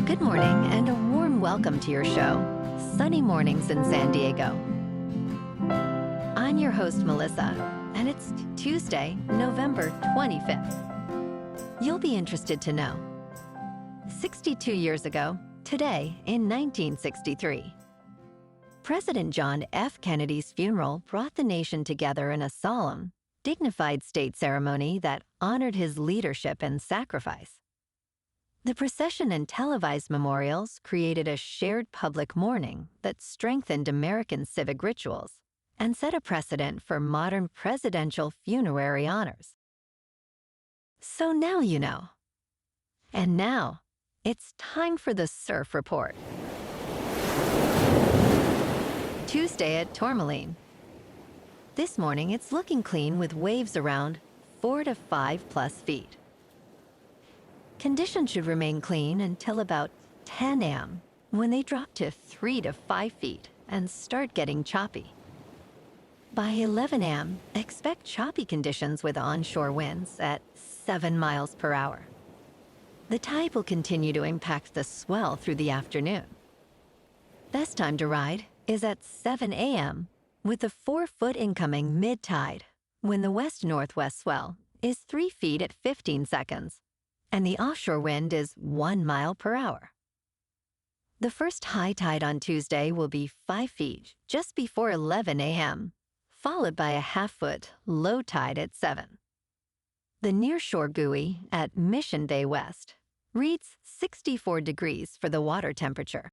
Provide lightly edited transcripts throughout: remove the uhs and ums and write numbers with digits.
Good morning and a warm welcome to your show, Sunny Mornings in San Diego. I'm your host, Melissa, and it's Tuesday, November 25th. You'll be interested to know. 62 years ago, today in 1963, President John F. Kennedy's funeral brought the nation together in a solemn, dignified state ceremony that honored his leadership and sacrifice. The procession and televised memorials created a shared public mourning that strengthened American civic rituals and set a precedent for modern presidential funerary honors. So now you know. And now, it's time for the Surf Report. Tuesday at Tourmaline. This morning, it's looking clean with waves around 4 to 5 plus feet. Conditions should remain clean until about 10 a.m., when they drop to 3 to 5 feet and start getting choppy. By 11 a.m., expect choppy conditions with onshore winds at 7 miles per hour. The tide will continue to impact the swell through the afternoon. Best time to ride is at 7 a.m., with the 4-foot incoming mid-tide, when the west-northwest swell is 3 feet at 15 seconds, and the offshore wind is 1 mile per hour. The first high tide on Tuesday will be 5 feet just before 11 a.m., followed by a half-foot low tide at 7. The nearshore buoy at Mission Bay West reads 64 degrees for the water temperature.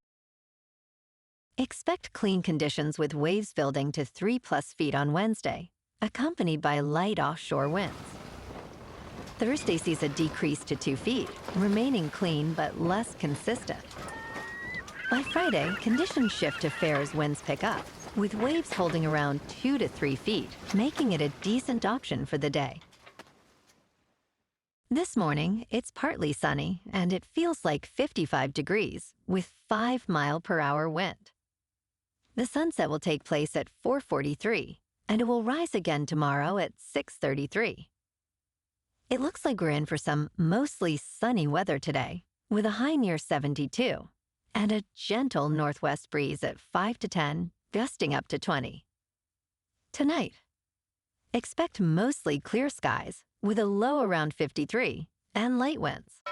Expect clean conditions with waves building to 3 plus feet on Wednesday, accompanied by light offshore winds. Thursday sees a decrease to 2 feet, remaining clean but less consistent. By Friday, conditions shift to fair as winds pick up, with waves holding around 2 to 3 feet, making it a decent option for the day. This morning, it's partly sunny, and it feels like 55 degrees, with 5 mile per hour wind. The sunset will take place at 4:43, and it will rise again tomorrow at 6:33. It looks like we're in for some mostly sunny weather today, with a high near 72, and a gentle northwest breeze at 5 to 10, gusting up to 20. Tonight, expect mostly clear skies, with a low around 53, and light winds.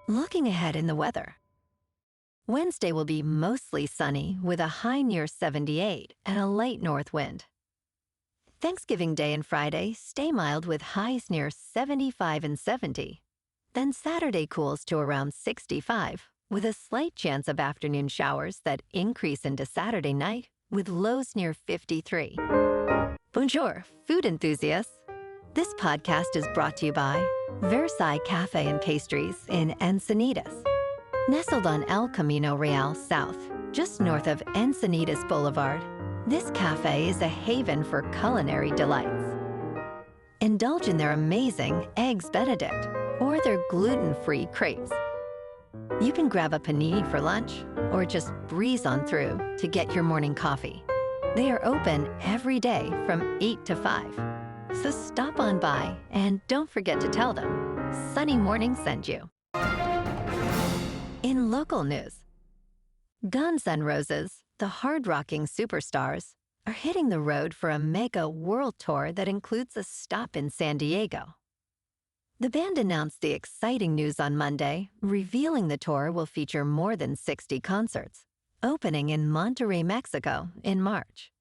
Looking ahead in the weather, Wednesday will be mostly sunny, with a high near 78 and a light north wind. Thanksgiving Day and Friday stay mild with highs near 75 and 70. Then Saturday cools to around 65, with a slight chance of afternoon showers that increase into Saturday night with lows near 53. Bonjour, food enthusiasts. This podcast is brought to you by Versailles Cafe and Pastries in Encinitas. Nestled on El Camino Real South, just north of Encinitas Boulevard, this cafe is a haven for culinary delights. Indulge in their amazing Eggs Benedict or their gluten-free crepes. You can grab a panini for lunch or just breeze on through to get your morning coffee. They are open every day from 8 to 5. So stop on by and don't forget to tell them Sunny Morning sent you. In local news, Guns N' Roses, the hard-rocking superstars, are hitting the road for a mega world tour that includes a stop in San Diego. The band announced the exciting news on Monday, revealing the tour will feature more than 60 concerts, opening in Monterrey, Mexico in March.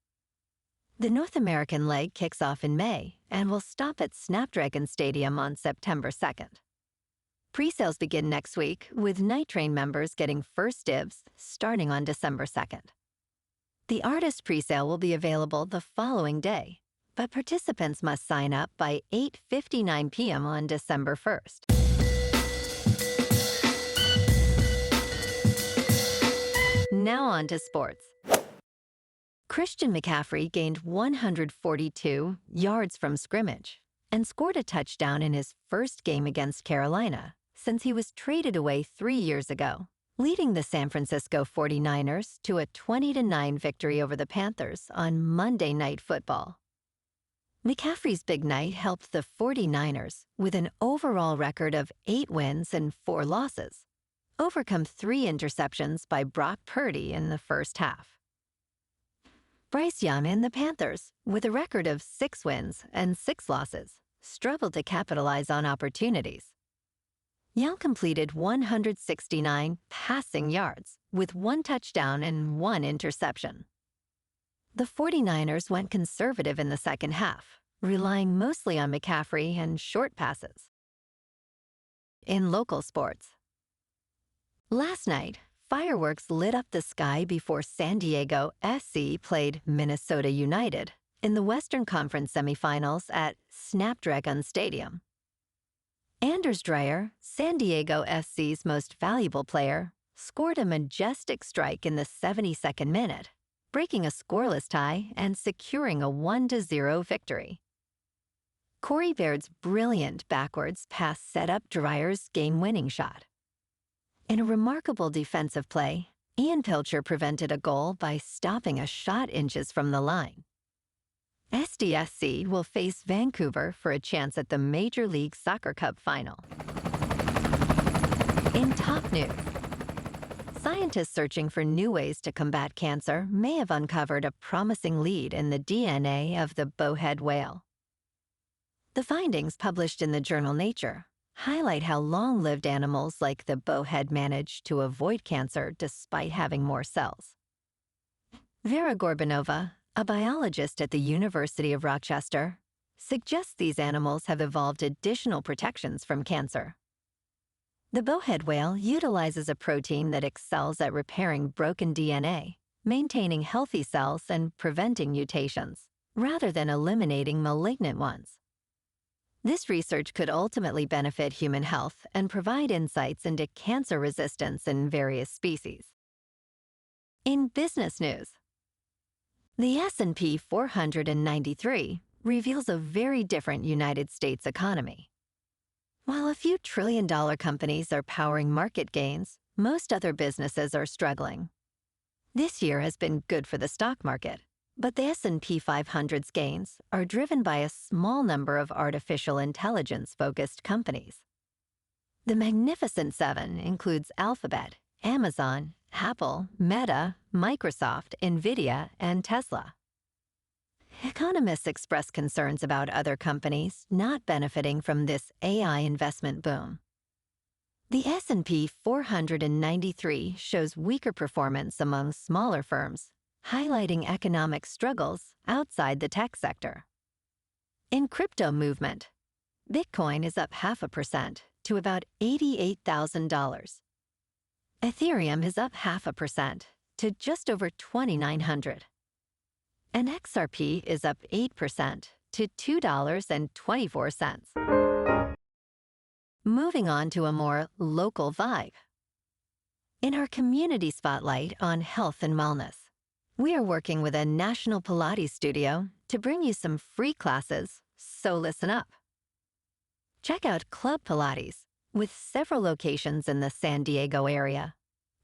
The North American leg kicks off in May and will stop at Snapdragon Stadium on September 2nd. Presales begin next week, with Night Train members getting first dibs starting on December 2nd. The artist presale will be available the following day, but participants must sign up by 8:59 p.m. on December 1st. Now on to sports. Christian McCaffrey gained 142 yards from scrimmage and scored a touchdown in his first game against Carolina since he was traded away 3 years ago, leading the San Francisco 49ers to a 20-9 victory over the Panthers on Monday Night Football. McCaffrey's big night helped the 49ers with an overall record of 8 wins and 4 losses, overcome 3 interceptions by Brock Purdy in the first half. Bryce Young and the Panthers, with a record of 6 wins and 6 losses, struggled to capitalize on opportunities. Young completed 169 passing yards with 1 touchdown and 1 interception. The 49ers went conservative in the second half, relying mostly on McCaffrey and short passes. In local sports, last night, fireworks lit up the sky before San Diego SC played Minnesota United in the Western Conference Semifinals at Snapdragon Stadium. Anders Dreyer, San Diego SC's most valuable player, scored a majestic strike in the 72nd minute, breaking a scoreless tie and securing a 1-0 victory. Corey Baird's brilliant backwards pass set up Dreyer's game-winning shot. In a remarkable defensive play, Ian Pilcher prevented a goal by stopping a shot inches from the line. SDSC will face Vancouver for a chance at the Major League Soccer Cup final. In top news, scientists searching for new ways to combat cancer may have uncovered a promising lead in the DNA of the bowhead whale. The findings, published in the journal Nature, highlight how long-lived animals like the bowhead manage to avoid cancer despite having more cells. Vera Gorbanova, a biologist at the University of Rochester, suggests these animals have evolved additional protections from cancer. The bowhead whale utilizes a protein that excels at repairing broken DNA, maintaining healthy cells and preventing mutations, rather than eliminating malignant ones. This research could ultimately benefit human health and provide insights into cancer resistance in various species. In business news, the S&P 493 reveals a very different United States economy. While a few trillion-dollar companies are powering market gains, most other businesses are struggling. This year has been good for the stock market, but the S&P 500's gains are driven by a small number of artificial intelligence-focused companies. The Magnificent Seven includes Alphabet, Amazon, Apple, Meta, Microsoft, NVIDIA, and Tesla. Economists express concerns about other companies not benefiting from this AI investment boom. The S&P 493 shows weaker performance among smaller firms, highlighting economic struggles outside the tech sector. In crypto movement, Bitcoin is up 0.5% to about $88,000. Ethereum is up 0.5% to just over 2,900. And XRP is up 8% to $2.24. Moving on to a more local vibe. In our community spotlight on health and wellness, we are working with a national Pilates studio to bring you some free classes, so listen up. Check out Club Pilates, with several locations in the San Diego area.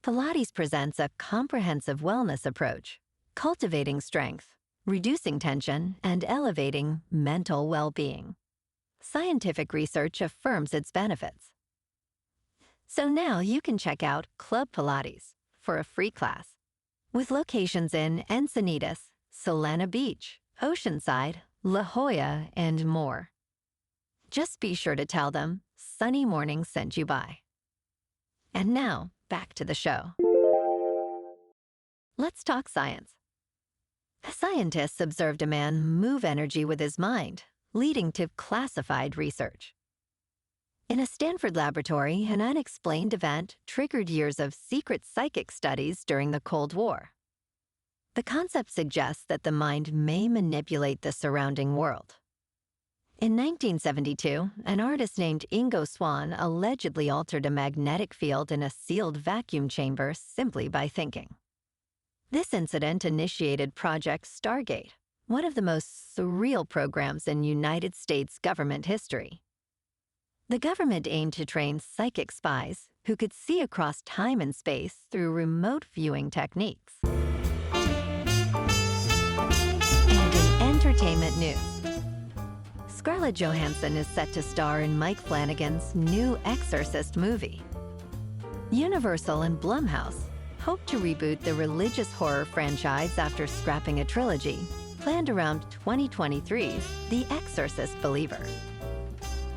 Pilates presents a comprehensive wellness approach, cultivating strength, reducing tension, and elevating mental well-being. Scientific research affirms its benefits. So now you can check out Club Pilates for a free class, with locations in Encinitas, Solana Beach, Oceanside, La Jolla, and more. Just be sure to tell them Sunny Morning sent you by. And now, back to the show. Let's talk science. Scientists observed a man move energy with his mind, leading to classified research. In a Stanford laboratory, an unexplained event triggered years of secret psychic studies during the Cold War. The concept suggests that the mind may manipulate the surrounding world. In 1972, an artist named Ingo Swann allegedly altered a magnetic field in a sealed vacuum chamber simply by thinking. This incident initiated Project Stargate, one of the most surreal programs in United States government history. The government aimed to train psychic spies who could see across time and space through remote viewing techniques. And in entertainment news, Scarlett Johansson is set to star in Mike Flanagan's new Exorcist movie. Universal and Blumhouse hope to reboot the religious horror franchise after scrapping a trilogy planned around 2023's The Exorcist Believer.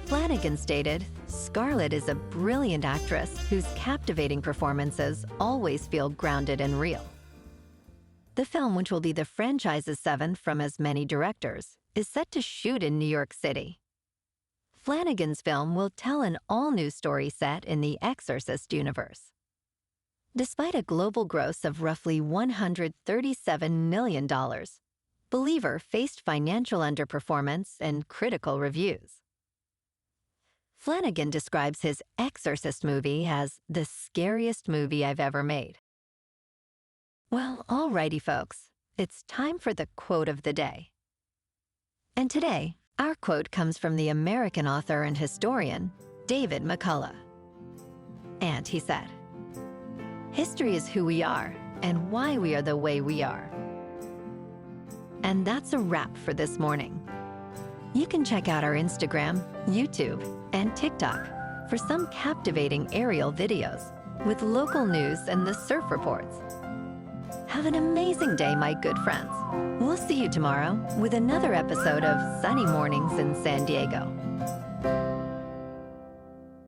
Flanagan stated, "Scarlett is a brilliant actress whose captivating performances always feel grounded and real." The film, which will be the franchise's seventh from as many directors, is set to shoot in New York City. Flanagan's film will tell an all-new story set in the Exorcist universe. Despite a global gross of roughly $137 million, Believer faced financial underperformance and critical reviews. Flanagan describes his Exorcist movie as the scariest movie I've ever made. Well, alrighty folks, it's time for the quote of the day. And today, our quote comes from the American author and historian, David McCullough. And he said, "History is who we are and why we are the way we are." And that's a wrap for this morning. You can check out our Instagram, YouTube, and TikTok for some captivating aerial videos with local news and the surf reports. Have an amazing day, my good friends. We'll see you tomorrow with another episode of Sunny Mornings in San Diego.